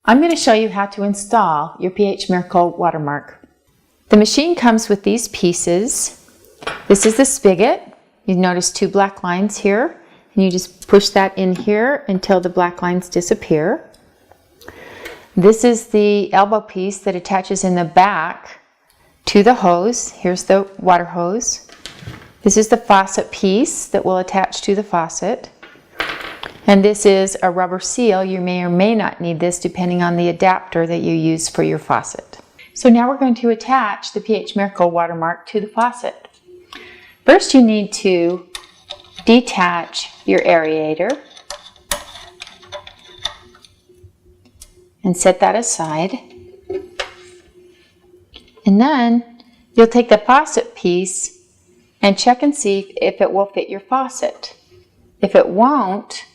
I'm going to show you how to install your pH Miracle WaterMark. The machine comes with these pieces. This is the spigot. You notice two black lines here, and you just push that in here until the black lines disappear. This is the elbow piece that attaches in the back to the hose. Here's the water hose. This is the faucet piece that will attach to the faucet. And this is a rubber seal. You may or may not need this depending on the adapter that you use for your faucet. So now we're going to attach the pH Miracle WaterMark to the faucet. First you need to detach your aerator and set that aside. And then you'll take the faucet piece and check and see if it will fit your faucet. If it won't,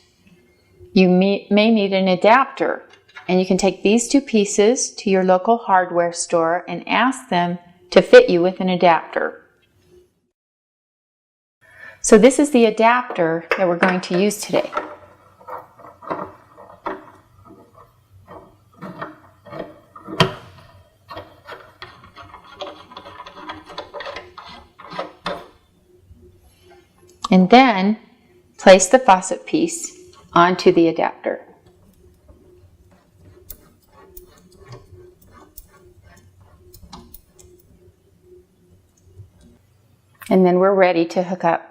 you may need an adapter, and you can take these two pieces to your local hardware store and ask them to fit you with an adapter. So this is the adapter that we're going to use today. And then place the faucet piece onto the adapter. And then we're ready to hook up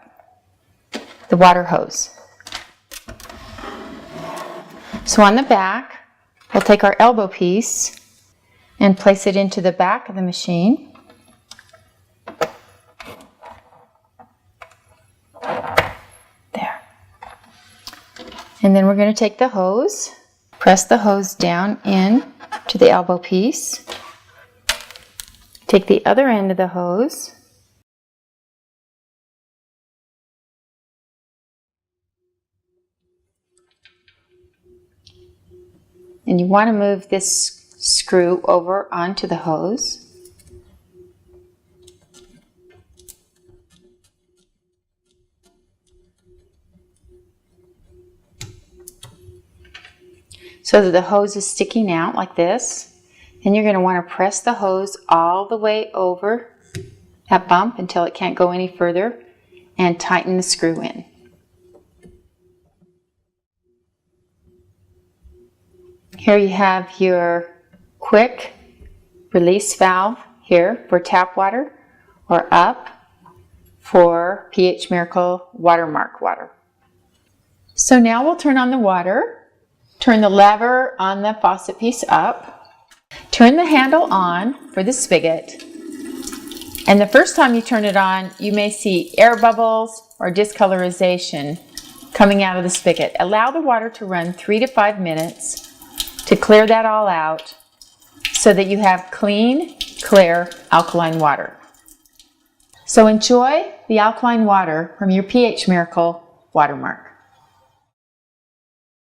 the water hose. So on the back, we'll take our elbow piece and place it into the back of the machine. And then we're going to take the hose, press the hose down in to the elbow piece, take the other end of the hose, and you want to move this screw over onto the hose. So that the hose is sticking out like this. Then you're going to want to press the hose all the way over that bump until it can't go any further and tighten the screw in. Here you have your quick release valve here for tap water, or up for pH Miracle WaterMark water. So now we'll turn on the water. Turn the lever on the faucet piece up. Turn the handle on for the spigot. And the first time you turn it on, you may see air bubbles or discolorization coming out of the spigot. Allow the water to run 3 to 5 minutes to clear that all out so that you have clean, clear, alkaline water. So enjoy the alkaline water from your pH Miracle WaterMark.